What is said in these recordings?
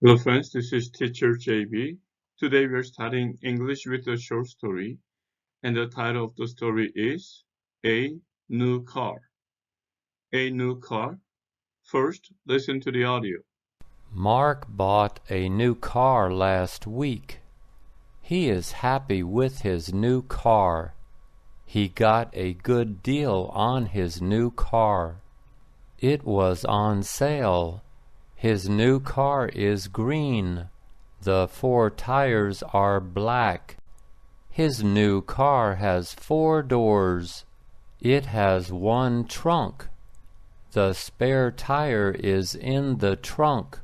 Hello friends, this is teacher JB. Today we are studying English with a short story, and the title of the story is A New Car. A New Car. First, listen to the audio. Mark bought a new car last week. He is happy with his new car. He got a good deal on his new car. It was on sale. His new car is green. The four tires are black. His new car has 4 doors. It has one trunk. The spare tire is in the trunk.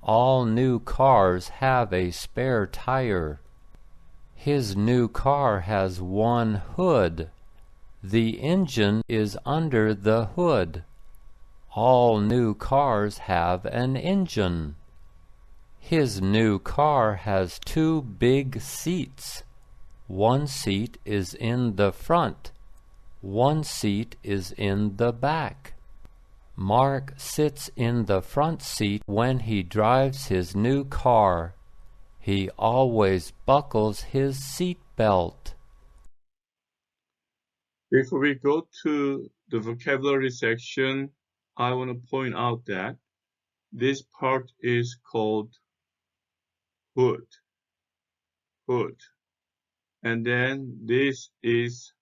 All new cars have a spare tire. His new car has one hood. The engine is under the hood. All new cars have an engine. His new car has 2 big seats. One seat is in the front. One seat is in the back. Mark sits in the front seat when he drives his new car. He always buckles his seat belt. Before we go to the vocabulary section, I want to point out that this part is called hood. Hood. And then this is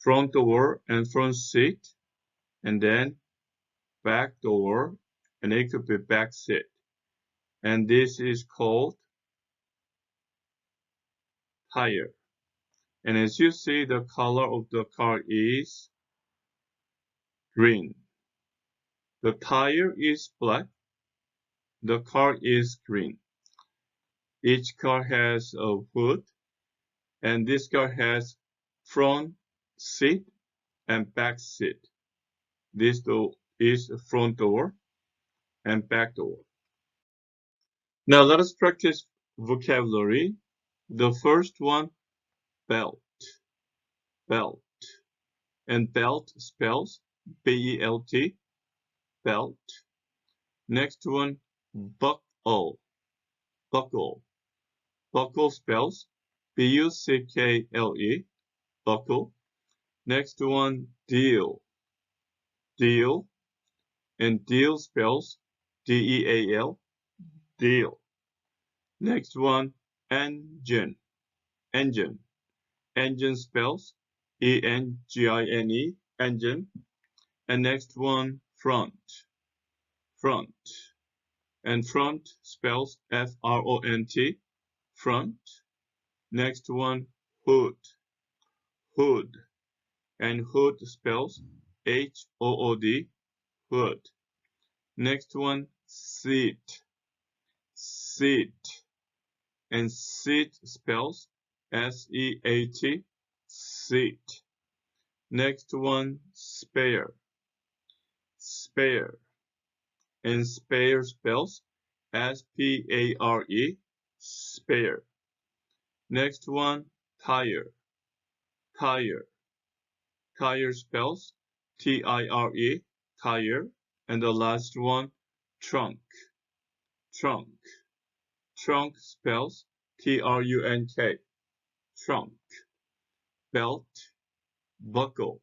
front door and front seat, and then back door, and it could be back seat. And this is called tire. And as you see, the color of the car is green. The tire is black. The car is green. Each car has a hood, and this car has front seat and back seat. This door is front door and back door. Now let us practice vocabulary. The first one, belt. Belt. And belt spells B-E-L-T. Belt. Next one, buckle. Buckle. Buckle spells B-U-C-K-L-E. Buckle. Next one, deal. Deal. And deal spells D-E-A-L. Deal. Next one, engine. Engine. Engine spells E-N-G-I-N-E. Engine. And next one, front. Front. And front spells F-R-O-N-T. Front. Next one, hood. Hood. And hood spells H-O-O-D. Hood. Next one, seat. Seat. And seat spells S-E-A-T. Seat. Next one, spare. Spare. And spare spells S-P-A-R-E. Spare. Next one, tire. Tire. Tire spells T-I-R-E. Tire. And the last one, trunk. Trunk. Trunk spells T-R-U-N-K. Trunk. Belt. Buckle.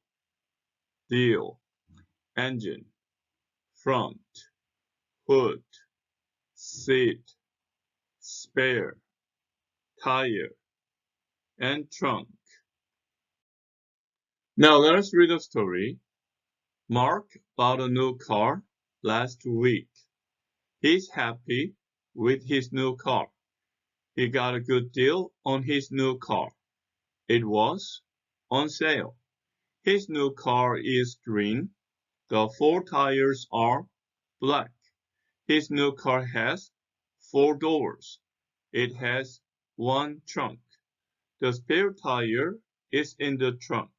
Deal. Engine. Front. Hood. Seat. Spare. Tire. And trunk. Now let us read the story. Mark bought a new car last week. He's happy with his new car. He got a good deal on his new car. It was on sale. His new car is green. The four tires are black. His new car has 4 doors. It has one trunk. The spare tire is in the trunk.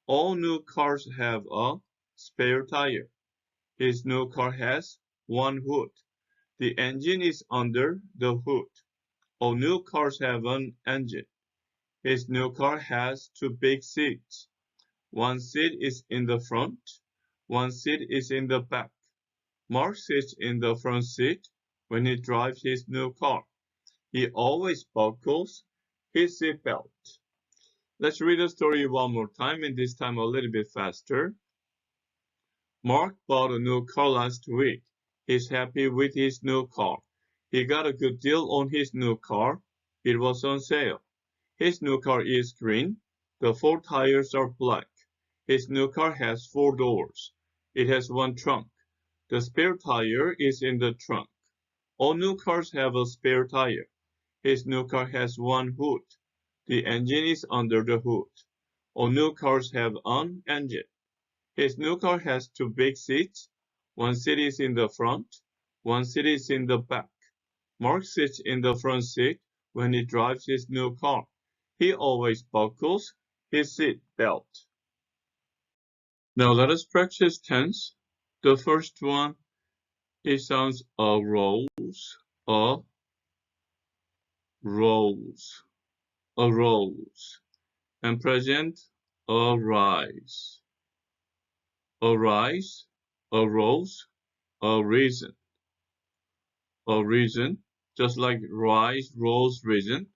All new cars have a spare tire. His new car has one hood. The engine is under the hood. All new cars have an engine. His new car has 2 big seats. One seat is in the front. One seat is in the back. Mark sits in the front seat. when he drives his new car. He always buckles his seatbelt. Let's read the story one more time, and this time a little bit faster. Mark bought a new car last week. He's happy with his new car. He got a good deal on his new car. It was on sale. His new car is green. The 4 tires are black. His new car has 4 doors. It has 1 trunk. The spare tire is in the trunk. All new cars have a spare tire. His new car has 1 hood. The engine is under the hood. All new cars have an engine. His new car has 2 big seats. 1 seat is in the front. 1 seat is in the back. Mark sits in the front seat when he drives his new car. He always buckles his seat belt. Now let us practice tense. The first one, it sounds arose, arose. And present, arise, arise, arose, arisen, arisen, just like rise, rose, risen,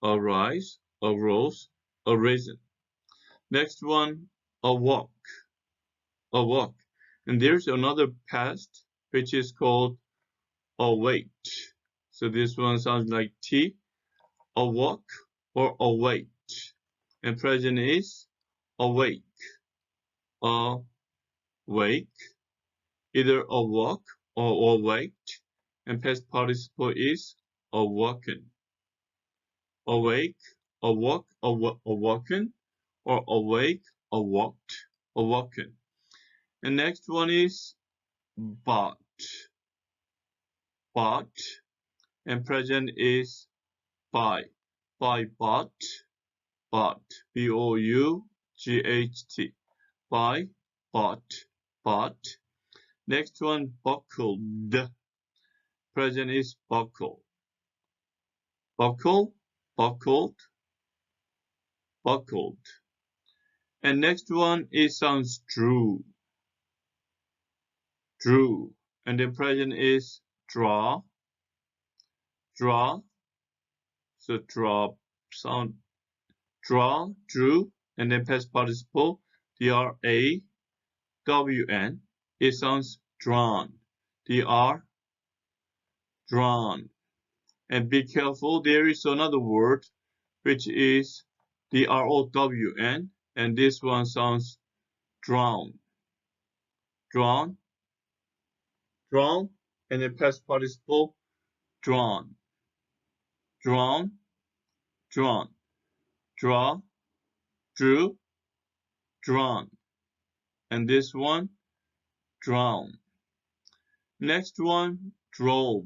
arise, arose, arisen. Next one, awoke, awoke. And there's another past which is called await. So this one sounds like T, awoke or await. And present is awake, awake, either awoke or awaked. And past participle is awoken, awake, awoke, awoken, or awake, awoke, awoken. And next one is bought, bought, and present is buy, bought, bought, B-O-U-G-H-T, buy, bought, bought. Next one, buckled, present is buckle, buckle, buckled, buckled. And next one is sounds drew, drew, and the present is draw, draw. So draw sound, draw, drew, and then past participle, D-R-A-W-N. It sounds drawn, D-R, drawn. And be careful, there is another word which is D-R-O-W-N, and this one sounds drown, drawn, drawn, and then past participle, drawn, drawn, drawn, draw, drew, drawn, and this one, drown. Next one, drove,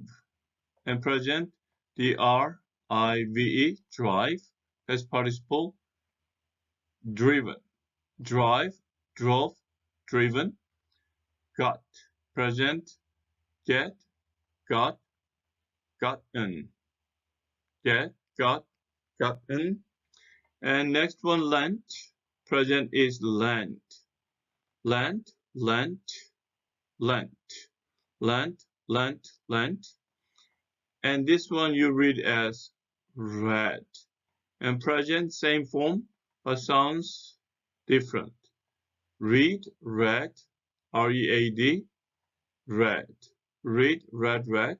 and present, D-R-I-V-E, drive, past participle, driven, drive, drove, driven, got, present, get, got, gotten, get, got, gotten. And next one, lent, present is lent, lent, lent, lent, lent, lent, lent. And this one you read as read. And present, same form, but sounds different. Read, read, R-E-A-D, read. Read, read, read.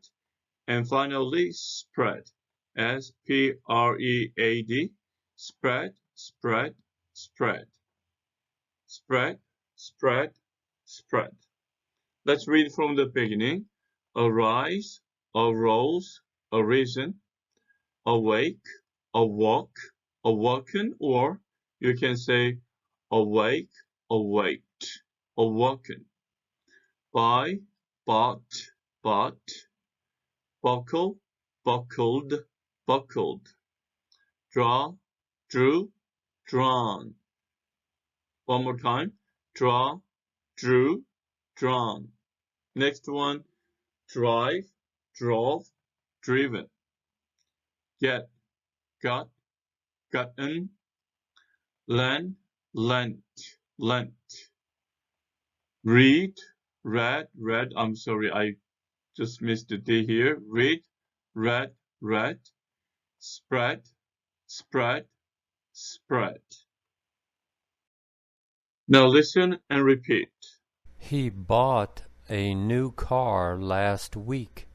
And finally, spread, S-P-R-E-A-D, spread, spread, spread. Spread, spread, spread. Let's read from the beginning. Arise, arose, arisen, awake, awoke, awoken, or you can say awake, awaked, awoken. Buy, bought, bought. Buckle, buckled, buckled. Draw, drew, drawn. One more time. Draw, drew, drawn. Next one, drive, drove, driven. Get, got, gotten. Lend, lent, lent. Read, read, read. I'm sorry, I just missed the D here. Read, read, read. Spread, spread, spread. Now listen and repeat. He bought a new car last week.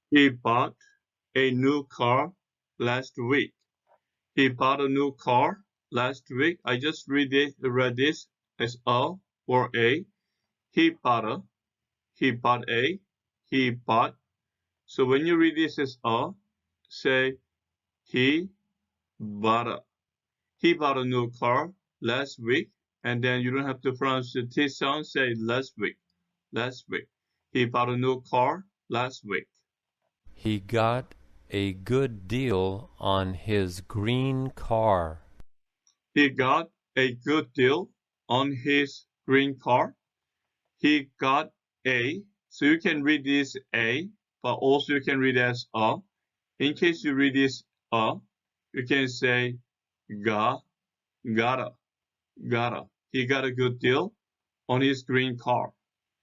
He bought a new car last week. He bought a new car last week. I just read this as a or a. He bought a. He bought a. He bought. So when you read this as a, say he bought a. He bought a new car last week, and then you don't have to pronounce the T sound. Say last week. Last week. He bought a new car last week. He got a good deal on his green car. He got a good deal on his green car. He got a. So you can read this a, but also you can read as a. In case you read this a, you can say gotta. He got a good deal on his green car.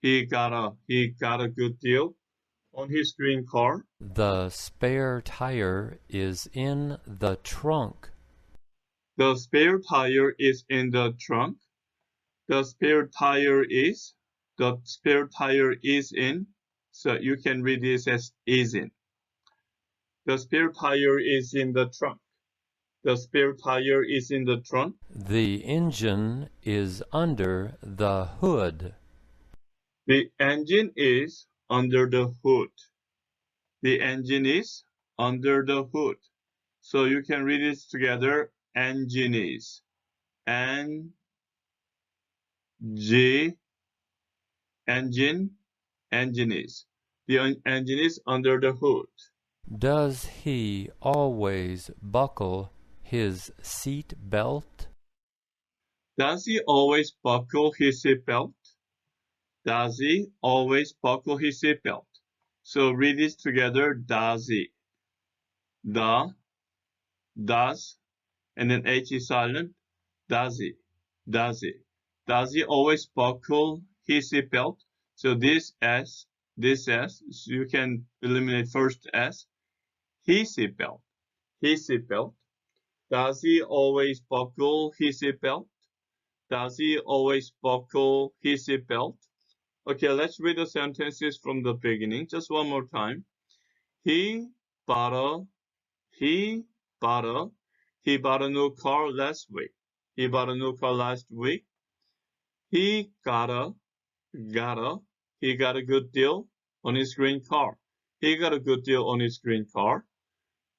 He got a good deal on his green car. The spare tire is in the trunk. The spare tire is in the trunk. The spare tire is. The spare tire is in. So you can read this as is in. The spare tire is in the trunk. The spare tire is in the trunk. The engine is under the hood. The engine is under the hood. The engine is under the hood. So you can read it together. Engine is. Engine. Engine is. The engine is under the hood. Does he always buckle his seat belt? Does he always buckle his seat belt? Does he always buckle his seat belt? So read this together. Does he? The, does, and then H is silent. Does he? Does he? Does he always buckle his seat belt? So this S, so you can eliminate first S. His seat belt. His seat belt. Does he always buckle his seat belt? Does he always buckle his seat belt? Okay, let's read the sentences from the beginning. Just one more time. He bought a new car last week. He bought a new car last week. He got a good deal on his green car. He got a good deal on his green car.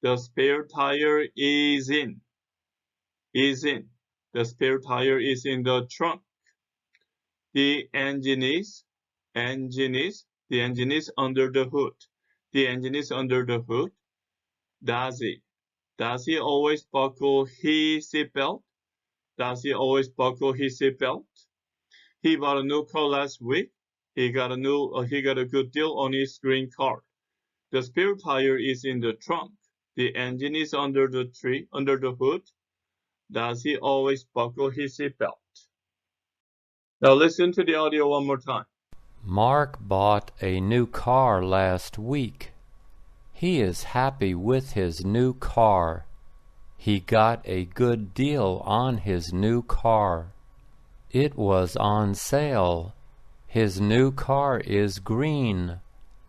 The spare tire is in. The spare tire is in the trunk. The engine is under the hood. The engine is under the hood. Does he always buckle his seatbelt? Does he always buckle his seatbelt? He bought a new car last week. He got a good deal on his green car. The spare tire is in the trunk. The engine is under the hood. Does he always buckle his seatbelt? Now listen to the audio one more time. Mark bought a new car last week. He is happy with his new car. He got a good deal on his new car. It was on sale. His new car is green.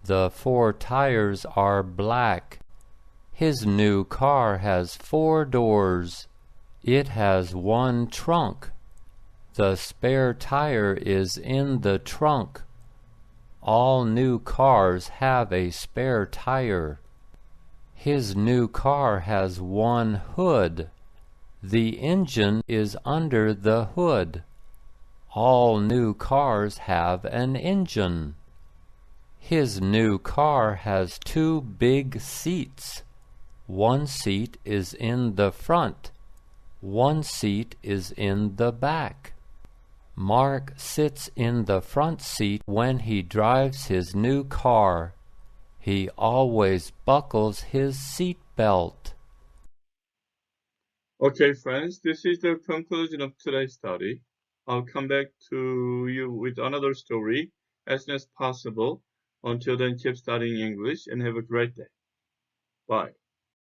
The 4 tires are black. His new car has 4 doors. It has 1 trunk. The spare tire is in the trunk. All new cars have a spare tire. His new car has 1 hood. The engine is under the hood. All new cars have an engine. His new car has 2 big seats. 1 seat is in the front. 1 seat is in the back. Mark sits in the front seat when he drives his new car. He always buckles his seat belt. Okay, friends, this is the conclusion of today's study. I'll come back to you with another story as soon as possible. Until then, keep studying English and have a great day. Bye.